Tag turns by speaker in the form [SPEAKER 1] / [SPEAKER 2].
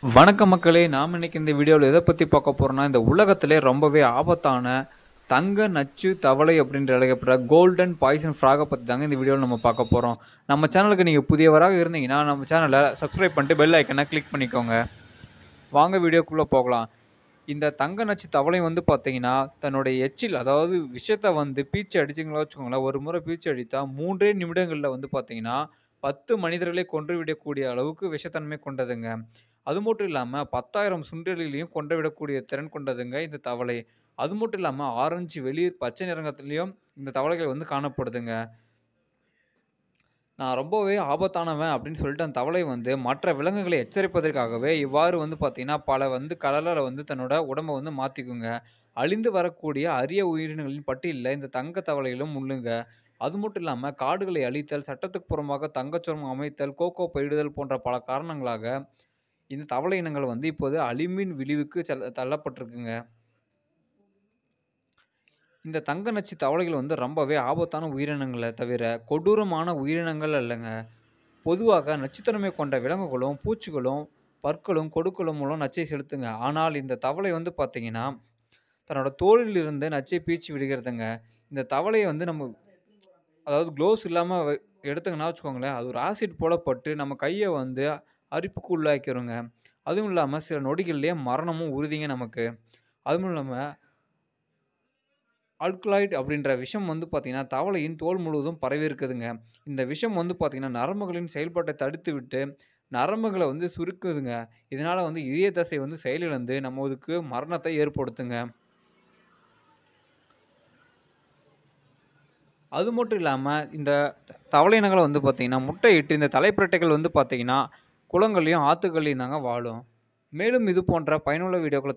[SPEAKER 1] வணக்கம் மக்களே, நாம் இன்னைக்கு இந்த வீடியோவில் எதை பற்றி பார்க்க போகிறோம்னா, இந்த உலகத்திலே ரொம்பவே ஆபத்தான தங்க நச்சு தவளை அப்படின்ற அழைக்கப்படுற கோல்டன் பாய்சன் ஃப்ராகை பற்றி தாங்க இந்த வீடியோவில் நம்ம பார்க்க போகிறோம். நம்ம சேனலுக்கு நீங்கள் புதியவராக இருந்தீங்கன்னா நம்ம சேனலை சப்ஸ்கிரைப் பண்ணிட்டு பெல் ஐக்கனை கிளிக் பண்ணிக்கோங்க. வாங்க வீடியோக்குள்ளே போகலாம். இந்த தங்க நச்சு தவளை வந்து பார்த்தீங்கன்னா, தன்னுடைய எச்சில் அதாவது விஷத்தை வந்து பீச்சி அடிச்சிங்களா வச்சுக்கோங்களேன், ஒரு முறை பீச்சி அடித்தா 3 நிமிடங்களில் வந்து பார்த்தீங்கன்னா 10 மனிதர்களை கொன்றுவிடக்கூடிய அளவுக்கு விஷத்தன்மை கொண்டதுங்க. அது மட்டும் இல்லாம 10,000 சுண்டெலிகளையும் கொன்றுவிடக்கூடிய திறன் கொண்டதுங்க இந்த தவளை. அது மட்டும் இல்லாம ஆரஞ்சு, வெளிர், பச்சை நிறத்திலயும் இந்த தவளைகள் வந்து காணப்படுதுங்க. நான் ரொம்பவே ஆபத்தானவன் அப்படின்னு சொல்லிட்டு அந்த தவளை வந்து மற்ற விலங்குகளை எச்சரிப்பதற்காகவே இவ்வாறு வந்து பார்த்தீங்கன்னா, பல வந்து கலர்ல வந்து தன்னோட உடம்ப வந்து மாத்திக்குங்க. அழிந்து வரக்கூடிய அரிய உயிரினங்களின் பட்டியல்ல இந்த தங்க தவளைகளும் ஒண்ணுங்க. அது மட்டும் இல்லாம காடுகளை அழித்தல், சட்டத்துக்கு புறம்பாக தங்கச்சுரங்கம் அமைத்தல், கோகோ பயிரிடுதல் போன்ற பல காரணங்களாக இந்த தவளை இனங்கள் வந்து இப்போது அழிவின் விளிவுக்கு தள்ளப்பட்டிருக்குங்க. இந்த தங்க நச்சு தவளைகள் வந்து ரொம்பவே ஆபத்தான உயிரினங்கள தவிர, கொடூரமான உயிரினங்கள் அல்லங்க. பொதுவாக நச்சுத்தன்மை கொண்ட விலங்குகளும், பூச்சிகளும், பற்களும், கொடுக்களும் மூலம் நச்சை செலுத்துங்க. ஆனால் இந்த தவளை வந்து பார்த்தீங்கன்னா, தன்னோட தோலில் இருந்து நச்சை பீய்ச்சி விடுகிறதுங்க. இந்த தவளைய வந்து நம்ம அதாவது க்ளோவ்ஸ் இல்லாம எடுத்தோங்கன்னா வச்சுக்கோங்களேன், அது ஒரு ஆசிட் போல பட்டு நம்ம கைய வந்து அரிப்புக்கு உள்ளாக்கிருங்க. அதுவும் இல்லாம சில நொடிகள்லயே மரணமும் உறுதிங்க நமக்கு. அதுவும் இல்லாம ஆல்கலாய்டு அப்படின்ற விஷம் வந்து பார்த்தீங்கன்னா, தவளையின் தோல் முழுவதும் பரவி இருக்குதுங்க. இந்த விஷம் வந்து பார்த்தீங்கன்னா, நரம்புகளின் செயல்பாட்டை தடுத்துவிட்டு, நரம்புகள வந்து சுருக்குதுங்க. இதனால வந்து இதய தசை வந்து செயலிழந்து நம்மளுக்கு மரணத்தை ஏற்படுத்துங்க. அது மட்டும் இல்லாம, இந்த தவளை இனங்கள வந்து பார்த்தீங்கன்னா, முட்டையிட்டு இந்த தலைப்பிரட்டைகள் வந்து பார்த்தீங்கன்னா, குளங்கள்லயும், ஆத்துக்கள்லயும் தாங்க வாழும். மேலும் இது போன்ற பயனுள்ள வீடியோக்கள